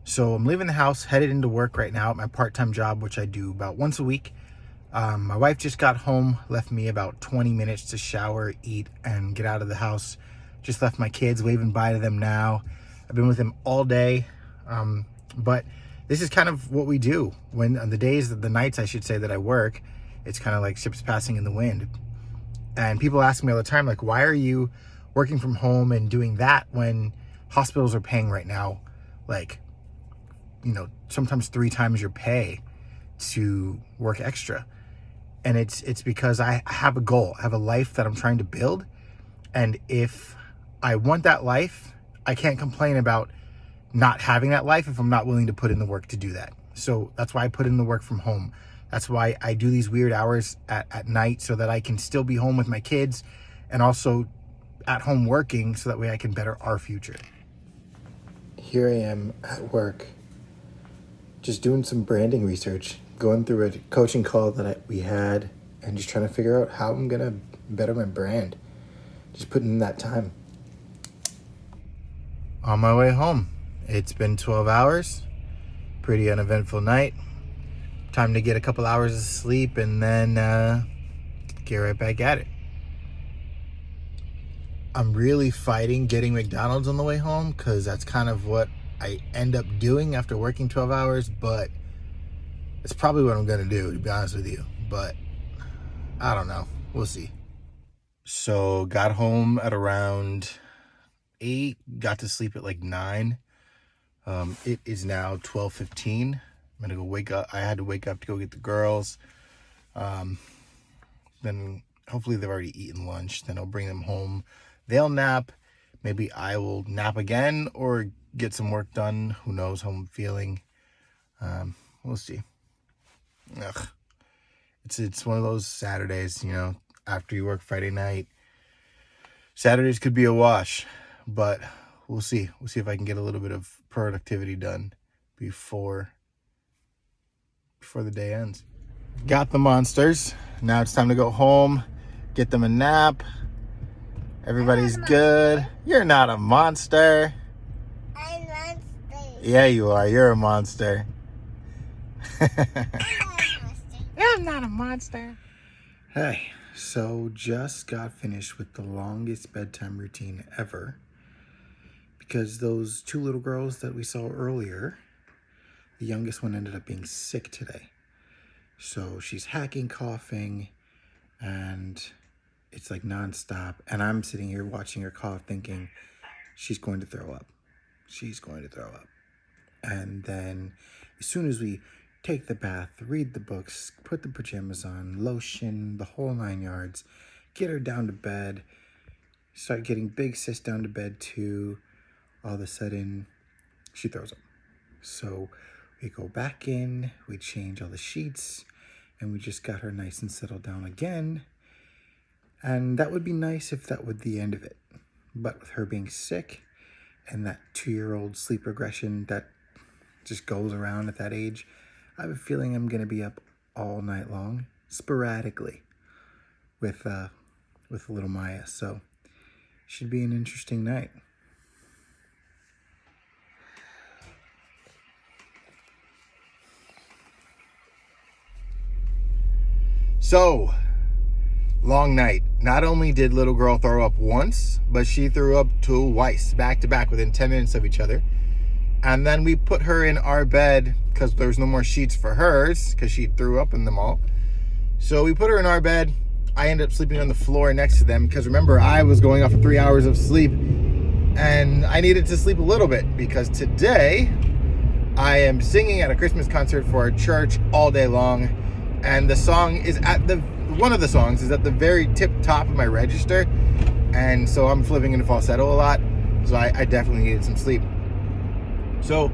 So I'm leaving the house, headed into work right now at my part-time job, which I do about once a week. My wife just got home, left me about 20 minutes to shower, eat, and get out of the house. Just left my kids, waving bye to them now. I've been with them all day. But this is kind of what we do when on the nights I should say that I work. It's kind of like ships passing in the wind. And people ask me all the time, like, why are you working from home and doing that when hospitals are paying right now, like, sometimes 3 times your pay to work extra? And it's because I have a goal. I have a life that I'm trying to build. And if I want that life, I can't complain about not having that life if I'm not willing to put in the work to do that. So that's why I put in the work from home. That's why I do these weird hours at night so that I can still be home with my kids and also at home working so that way I can better our future. Here I am at work, just doing some branding research, going through a coaching call that we had and just trying to figure out how I'm going to better my brand. Just putting in that time. On my way home. It's been 12 hours. Pretty uneventful night. Time to get a couple hours of sleep and then get right back at it. I'm really fighting getting McDonald's on the way home because that's kind of what I end up doing after working 12 hours, but it's probably what I'm going to do, to be honest with you. But I don't know. We'll see. So got home at around 8, got to sleep at like 9. It is now 12:15. I'm going to go wake up. I had to wake up to go get the girls. Then hopefully they've already eaten lunch. Then I'll bring them home. They'll nap. Maybe I will nap again or get some work done. Who knows how I'm feeling. We'll see. Ugh. It's one of those Saturdays, after you work Friday night. Saturdays could be a wash, but we'll see. We'll see if I can get a little bit of productivity done before the day ends. Got the monsters. Now it's time to go home, get them a nap. Everybody's good. You're not a monster. I'm a monster. Yeah, you are. You're a monster. I'm not a monster. Hey, so just got finished with the longest bedtime routine ever because those 2 little girls that we saw earlier, the youngest one ended up being sick today. So she's hacking, coughing, and it's like nonstop. And I'm sitting here watching her cough thinking she's going to throw up. She's going to throw up. And then as soon as we take the bath, read the books, put the pajamas on, lotion, the whole 9 yards, get her down to bed, start getting big sis down to bed too, all of a sudden she throws up. So we go back in, we change all the sheets, and we just got her nice and settled down again. And that would be nice if that would the end of it. But with her being sick and that 2-year-old sleep regression that just goes around at that age, I have a feeling I'm going to be up all night long, sporadically, with little Maya. So should be an interesting night. So, long night. Not only did little girl throw up once, but she threw up twice, back to back, within 10 minutes of each other. And then we put her in our bed because there was no more sheets for hers because she threw up in them all. So we put her in our bed. I ended up sleeping on the floor next to them because remember, I was going off of 3 hours of sleep and I needed to sleep a little bit because today I am singing at a Christmas concert for our church all day long. And the song is one of the songs is at the very tip top of my register. And so I'm flipping into falsetto a lot. So I definitely needed some sleep. So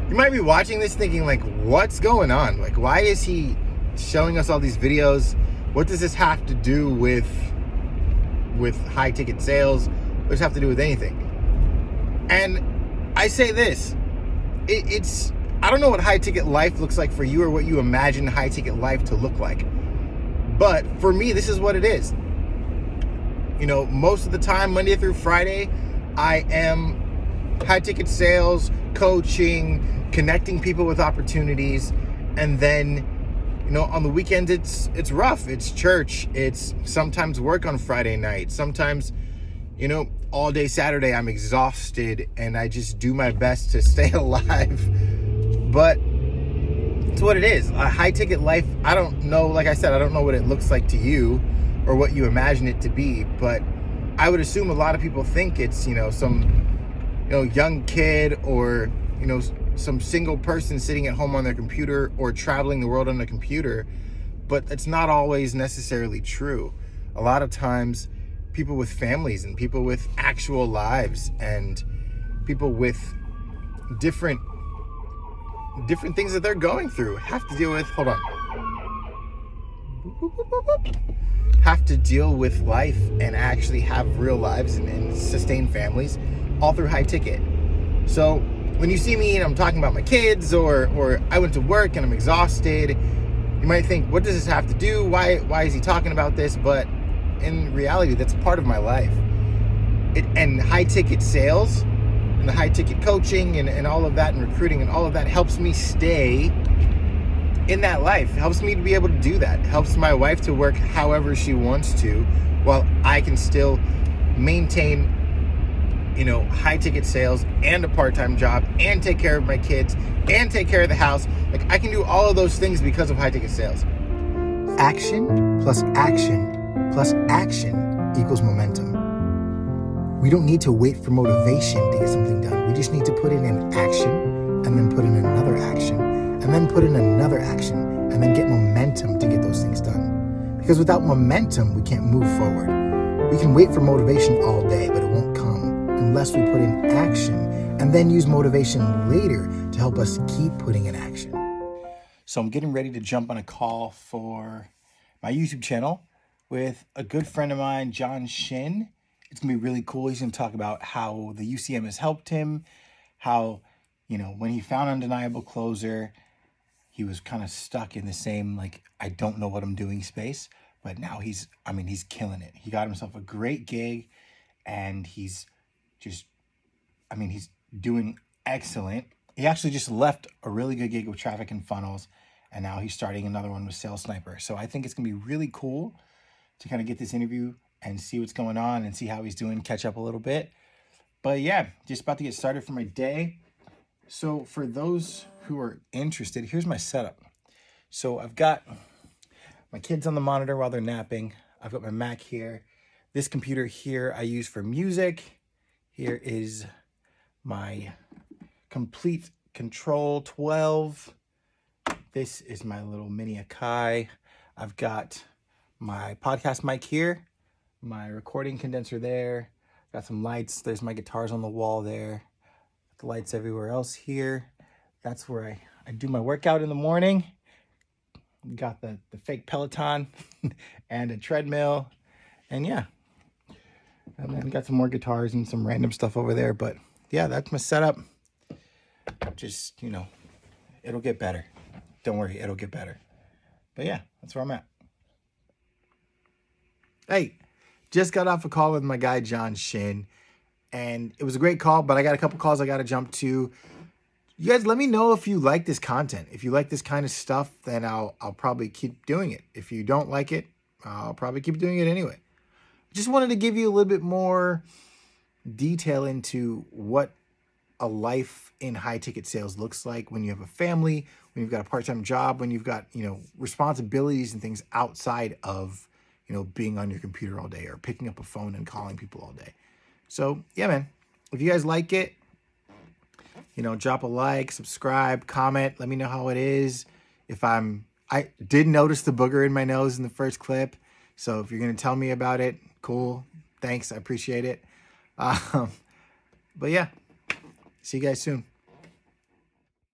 you might be watching this thinking like, what's going on? Like, why is he showing us all these videos? What does this have to do with high ticket sales? What does it have to do with anything? And I say this, it's I don't know what high ticket life looks like for you or what you imagine high ticket life to look like. But for me, this is what it is. Most of the time, Monday through Friday, I am high ticket sales, coaching, connecting people with opportunities. And then, on the weekends, it's rough. It's church. It's sometimes work on Friday night. Sometimes, all day Saturday, I'm exhausted and I just do my best to stay alive. But it's what it is. A high ticket life, I don't know, like I said, I don't know what it looks like to you or what you imagine it to be, but I would assume a lot of people think it's, some, young kid or, some single person sitting at home on their computer or traveling the world on a computer, but it's not always necessarily true. A lot of times people with families and people with actual lives and people with different things that they're going through have to deal with, have to deal with life and actually have real lives and sustain families all through high ticket. So when you see me and I'm talking about my kids or I went to work and I'm exhausted, you might think, what does this have to do? Why is he talking about this? But in reality, that's part of my life. And high ticket sales and the high ticket coaching and all of that and recruiting and all of that helps me stay in that life. It helps me to be able to do that. It helps my wife to work however she wants to while I can still maintain, high ticket sales and a part-time job and take care of my kids and take care of the house. Like, I can do all of those things because of high ticket sales. Action plus action plus action equals momentum. We don't need to wait for motivation to get something done. We just need to put in an action and then put in another action and then put in another action and then get momentum to get those things done. Because without momentum, we can't move forward. We can wait for motivation all day, but it won't come unless we put in action and then use motivation later to help us keep putting in action. So I'm getting ready to jump on a call for my YouTube channel with a good friend of mine, John Shin. It's going to be really cool. He's going to talk about how the UCM has helped him, how, when he found Undeniable Closer, he was kind of stuck in the same, I don't know what I'm doing space. But now he's killing it. He got himself a great gig and he's doing excellent. He actually just left a really good gig with Traffic and Funnels, and now he's starting another one with Sales Sniper. So I think it's going to be really cool to kind of get this interview and see what's going on and see how he's doing, catch up a little bit. But yeah, just about to get started for my day. So for those who are interested, here's my setup. So I've got my kids on the monitor while they're napping. I've got my Mac here. This computer here I use for music. Here is my Complete Control 12. This is my little mini Akai. I've got my podcast mic here, my recording condenser there. Got some lights. There's my guitars on the wall there. The lights everywhere else here. That's where I do my workout in the morning. Got the fake Peloton and a treadmill. And yeah. And then got some more guitars and some random stuff over there. But yeah, that's my setup. Just, it'll get better. Don't worry, it'll get better. But yeah, that's where I'm at. Hey, just got off a call with my guy, John Shin. And it was a great call, but I got a couple calls I got to jump to. You guys, let me know if you like this content. If you like this kind of stuff, then I'll probably keep doing it. If you don't like it, I'll probably keep doing it anyway. Just wanted to give you a little bit more detail into what a life in high ticket sales looks like when you have a family, when you've got a part-time job, when you've got, responsibilities and things outside of, being on your computer all day or picking up a phone and calling people all day. So yeah, man, if you guys like it, drop a like, subscribe, comment, let me know how it is. I did notice the booger in my nose in the first clip. So if you're going to tell me about it, cool. Thanks. I appreciate it. But yeah, see you guys soon.